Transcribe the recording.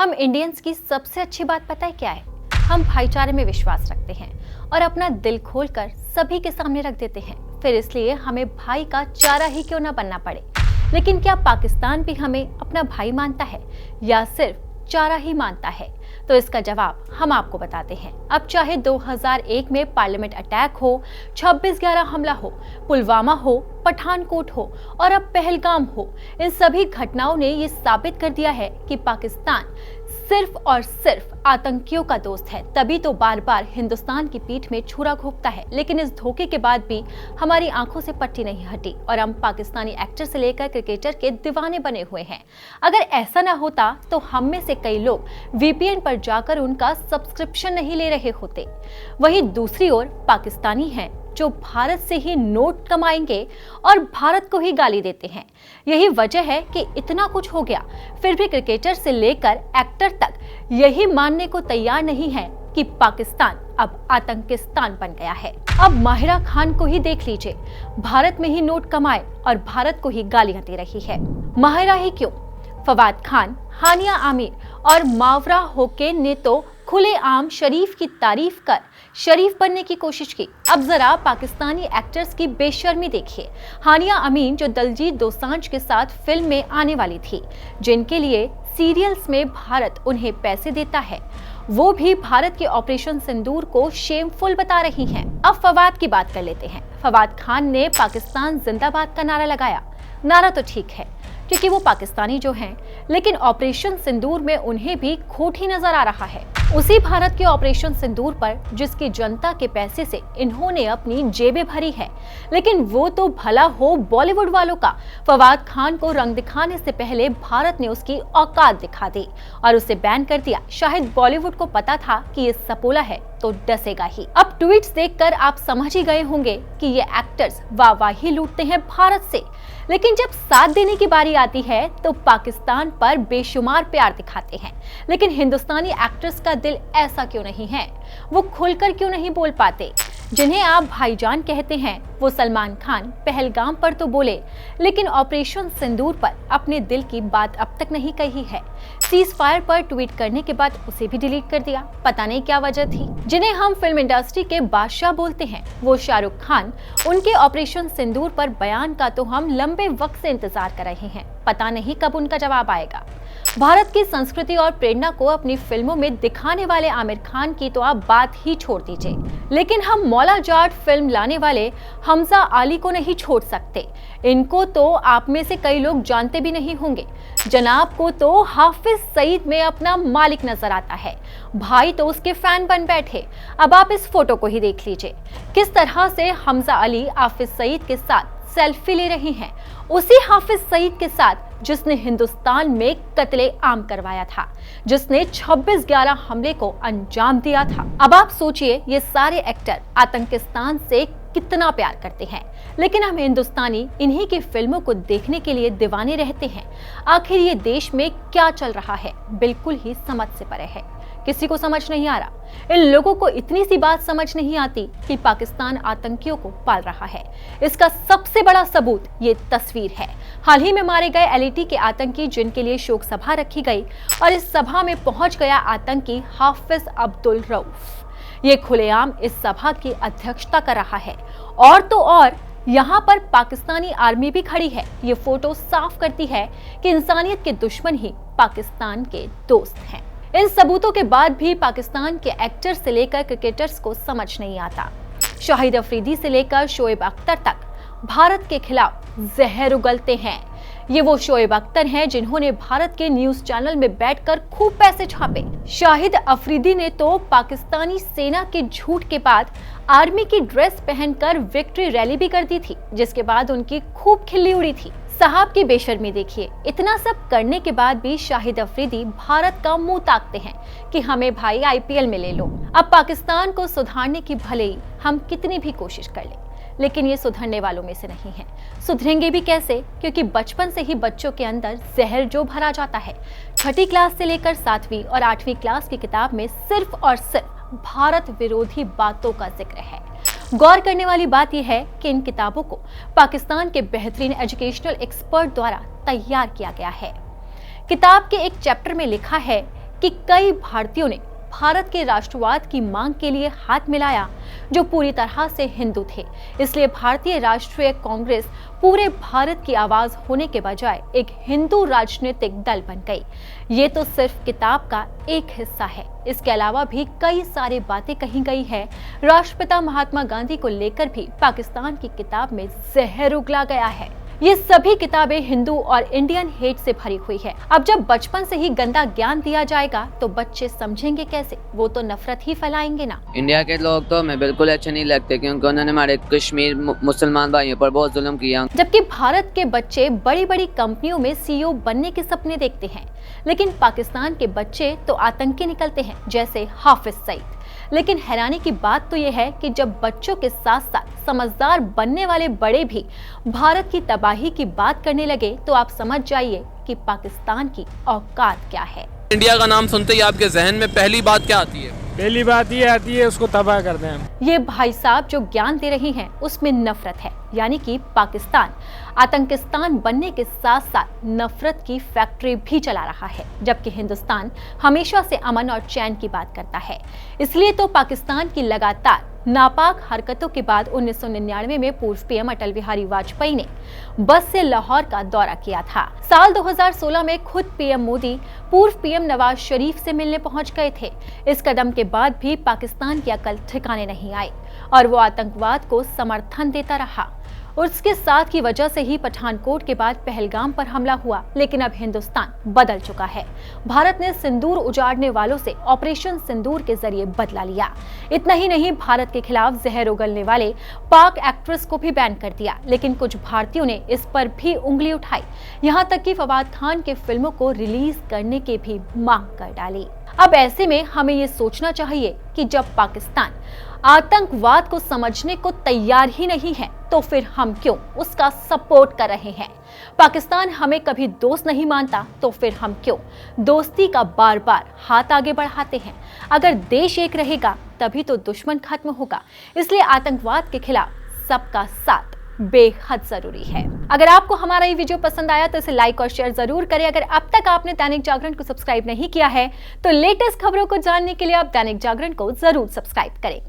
हम इंडियंस की सबसे अच्छी बात पता है क्या है? हम भाईचारे में विश्वास रखते हैं और अपना दिल खोलकर सभी के सामने रख देते हैं। फिर इसलिए हमें भाई का चारा ही क्यों ना बनना पड़े। लेकिन क्या पाकिस्तान भी हमें अपना भाई मानता है या सिर्फ चारा ही मानता है? तो इसका जवाब हम आपको बताते हैं। अब चाहे 2001 में पार्लियामेंट अटैक हो, 26/11 हमला हो, पुलवामा हो, पठानकोट हो और अब पहलगाम हो, इन सभी घटनाओं ने ये साबित कर दिया है कि पाकिस्तान सिर्फ और सिर्फ आतंकियों का दोस्त है। तभी तो बार बार हिंदुस्तान की पीठ में छुरा घोंपता है। लेकिन इस धोखे के बाद भी हमारी आंखों से पट्टी नहीं हटी और हम पाकिस्तानी एक्टर से लेकर क्रिकेटर के दीवाने बने हुए हैं। अगर ऐसा ना होता तो हम में से कई लोग VPN पर जाकर उनका सब्सक्रिप्शन नहीं ले रहे होते। वहीं दूसरी ओर पाकिस्तानी हैं जो भारत से ही नोट कमाएंगे और भारत को ही गाली देते हैं। यही वजह है कि इतना कुछ हो गया, फिर भी क्रिकेटर से लेकर एक्टर तक यही मानने को तैयार नहीं है कि पाकिस्तान अब आतंकिस्तान बन गया है। अब माहिरा खान को ही देख लीजिए, भारत में ही नोट कमाए और भारत को ही गालियां दे रही है। माहिरा ही क्यों, फवाद खान, हानिया आमिर और मावरा होके ने तो खुलेआम शरीफ की तारीफ कर शरीफ बनने की कोशिश की। अब जरा पाकिस्तानी एक्टर्स की बेशर्मी देखिए। हानिया अमीन जो दलजीत दोसांझ के साथ फिल्म में आने वाली थी, जिनके लिए सीरियल्स में भारत उन्हें पैसे देता है, वो भी भारत के ऑपरेशन सिंदूर को शेमफुल बता रही हैं। अब फवाद की बात कर लेते हैं। फवाद खान ने पाकिस्तान जिंदाबाद का नारा लगाया। नारा तो ठीक है क्योंकि वो पाकिस्तानी जो हैं, लेकिन ऑपरेशन सिंदूर में उन्हें भी खोट ही नजर आ रहा है। उसी भारत के ऑपरेशन सिंदूर पर जिसकी जनता के पैसे से इन्होंने अपनी जेबें भरी है। लेकिन वो तो भला हो बॉलीवुड वालों का। फवाद खान को रंग दिखाने से पहले भारत ने उसकी औकात दिखा दी और उसे बैन कर दिया। शायद बॉलीवुड को पता था कि ये सपोला है तो डसेगा ही। अब ट्वीट्स देखकर आप समझ ही गए होंगे कि ये एक्टर्स वाहवाही लूटते हैं भारत से, लेकिन जब साथ देने की बारी आती है तो पाकिस्तान पर बेशुमार प्यार दिखाते हैं। लेकिन हिंदुस्तानी एक्टर्स का दिल ऐसा क्यों नहीं है? वो खुलकर क्यों नहीं बोल पाते? जिन्हें आप भाईजान कहते हैं, वो सलमान खान पहलगाम पर तो बोले, लेकिन ऑपरेशन सिंदूर पर अपने दिल की बात अब तक नहीं कही है। सीज फायर पर ट्वीट करने के बाद उसे भी डिलीट कर दिया। पता नहीं क्या वजह थी। जिन्हें हम फिल्म इंडस्ट्री के बादशाह बोलते हैं, वो शाहरुख खान, उनके ऑपरेशन सिंदूर पर बयान का तो हम लंबे वक्त से इंतजार कर रहे हैं। पता नहीं कब उनका जवाब आएगा। भारत की संस्कृति और प्रेरणा को अपनी फिल्मों में दिखाने वाले आमिर खान की तो आप बात ही छोड़ दीजिए, लेकिन हम मौला जाट फिल्म लाने वाले हमजा आली को नहीं छोड़ सकते। इनको तो आप में से कई लोग जानते भी नहीं होंगे। जनाब को तो हाफिज सईद में अपना मालिक नजर आता है। भाई तो उसके फैन बन बैठे। अब आप इस फोटो को ही देख लीजिए, किस तरह से हमजा अली हाफिज सईद के साथ सेल्फी ले रही हैं। उसी हाफिज सईद के साथ जिसने हिंदुस्तान में कत्ले आम करवाया था, जिसने 26/11 हमले को अंजाम दिया था। अब आप सोचिए, ये सारे एक्टर आतंकिस्तान से कितना प्यार करते हैं, लेकिन हम हिंदुस्तानी इन्हीं की फिल्मों को देखने के लिए दीवाने रहते हैं। आखिर ये देश में क्या चल रहा है, बिल्कुल ही समझ से परे है। किसी को समझ नहीं आ रहा। इन लोगों को इतनी सी बात समझ नहीं आती कि पाकिस्तान आतंकियों को पाल रहा है। इसका सबसे बड़ा सबूत ये तस्वीर है। हाल ही में मारे गए LAT के आतंकी, जिनके लिए शोक सभा रखी गई और इस सभा में पहुंच गया आतंकी हाफिज अब्दुल रऊफ। ये खुलेआम इस सभा की अध्यक्षता कर रहा है। और तो और यहाँ पर पाकिस्तानी आर्मी भी खड़ी है। ये फोटो साफ करती है कि इंसानियत के दुश्मन ही पाकिस्तान के दोस्त हैं। इन सबूतों के बाद भी पाकिस्तान के एक्टर्स से लेकर क्रिकेटर्स को समझ नहीं आता। शाहिद अफरीदी से लेकर शोएब अख्तर तक भारत के खिलाफ जहर उगलते हैं। ये वो शोएब अख्तर हैं जिन्होंने भारत के न्यूज चैनल में बैठकर खूब पैसे छापे। शाहिद अफरीदी ने तो पाकिस्तानी सेना के झूठ के बाद आर्मी की ड्रेस पहनकर विक्ट्री रैली भी कर दी थी, जिसके बाद उनकी खूब खिल्ली उड़ी थी। साहब की बेशर्मी देखिए। इतना सब करने के बाद भी शाहिद अफरीदी भारत का मुंह ताकते हैं कि हमें भाई IPL में ले लो। अब पाकिस्तान को सुधारने की भले ही हम कितनी भी कोशिश कर लें, लेकिन ये सुधरने वालों में से नहीं है। सुधरेंगे भी कैसे? क्योंकि बचपन से ही बच्चों के अंदर जहर जो भरा जाता है। 6ठी क्लास से लेकर 7वीं और 8वीं क्लास की किताब में सिर्फ और सिर्फ भारत विरोधी बातों का जिक्र है। गौर करने वाली बात यह है कि इन किताबों को पाकिस्तान के बेहतरीन एजुकेशनल एक्सपर्ट द्वारा तैयार किया गया है। किताब के एक चैप्टर में लिखा है कि कई भारतीयों ने भारत के राष्ट्रवाद की मांग के लिए हाथ मिलाया, जो पूरी तरह से हिंदू थे। इसलिए भारतीय राष्ट्रीय कांग्रेस पूरे भारत की आवाज होने के बजाय एक हिंदू राजनीतिक दल बन गई। ये तो सिर्फ किताब का एक हिस्सा है। इसके अलावा भी कई सारी बातें कही गई है। राष्ट्रपिता महात्मा गांधी को लेकर भी पाकिस्तान की किताब में जहर उगला गया है। ये सभी किताबें हिंदू और इंडियन हेट से भरी हुई है। अब जब बचपन से ही गंदा ज्ञान दिया जाएगा तो बच्चे समझेंगे कैसे? वो तो नफरत ही फैलाएंगे ना। इंडिया के लोग तो हमें बिल्कुल अच्छे नहीं लगते, क्योंकि उन्होंने हमारे कश्मीर मुसलमान भाइयों पर बहुत जुल्म किया। जबकि भारत के बच्चे बड़ी बड़ी कंपनियों में सीईओ बनने के सपने देखते हैं, लेकिन पाकिस्तान के बच्चे तो आतंकी निकलते हैं, जैसे हाफिज सईद। लेकिन हैरानी की बात तो यह है कि जब बच्चों के साथ साथ समझदार बनने वाले बड़े भी भारत की तबाही की बात करने लगे तो आप समझ जाइए कि पाकिस्तान की औकात क्या है। इंडिया का नाम सुनते ही आपके जहन में पहली बात क्या आती है? पहली बात ये आती है उसको तबाह कर दें हम। ये भाई साहब जो ज्ञान दे रहे हैं उसमें नफरत है, यानी कि पाकिस्तान आतंकिस्तान बनने के साथ साथ नफरत की फैक्ट्री भी चला रहा है, जबकि हिंदुस्तान हमेशा से अमन और चैन की बात करता है। इसलिए तो पाकिस्तान की लगातार नापाक हरकतों के बाद 1999 में पूर्व पीएम अटल बिहारी वाजपेयी ने बस से लाहौर का दौरा किया था। साल 2016 में खुद पीएम मोदी पूर्व पीएम नवाज शरीफ से मिलने पहुंच गए थे। इस कदम के बाद भी पाकिस्तान की अकल ठिकाने नहीं आई और वो आतंकवाद को समर्थन देता रहा। उसके साथ की वजह से ही पठानकोट के बाद पहलगाम पर हमला हुआ। लेकिन अब हिंदुस्तान बदल चुका है। भारत ने सिंदूर उजाड़ने वालों से ऑपरेशन सिंदूर के जरिए बदला लिया। इतना ही नहीं, भारत के खिलाफ जहर उगलने वाले पाक एक्ट्रेस को भी बैन कर दिया। लेकिन कुछ भारतीयों ने इस पर भी उंगली उठाई, यहाँ तक कि फवाद खान के फिल्मों को रिलीज करने की भी मांग कर डाली। अब ऐसे में हमें ये सोचना चाहिए कि जब पाकिस्तान आतंकवाद को समझने को तैयार ही नहीं है तो फिर हम क्यों उसका सपोर्ट कर रहे हैं? पाकिस्तान हमें कभी दोस्त नहीं मानता तो फिर हम क्यों दोस्ती का बार बार हाथ आगे बढ़ाते हैं? अगर देश एक रहेगा तभी तो दुश्मन खत्म होगा। इसलिए आतंकवाद के खिलाफ सबका साथ बेहद जरूरी है। अगर आपको हमारा ये वीडियो पसंद आया तो इसे लाइक और शेयर जरूर करें। अगर अब तक आपने दैनिक जागरण को सब्सक्राइब नहीं किया है तो लेटेस्ट खबरों को जानने के लिए आप दैनिक जागरण को जरूर सब्सक्राइब करें।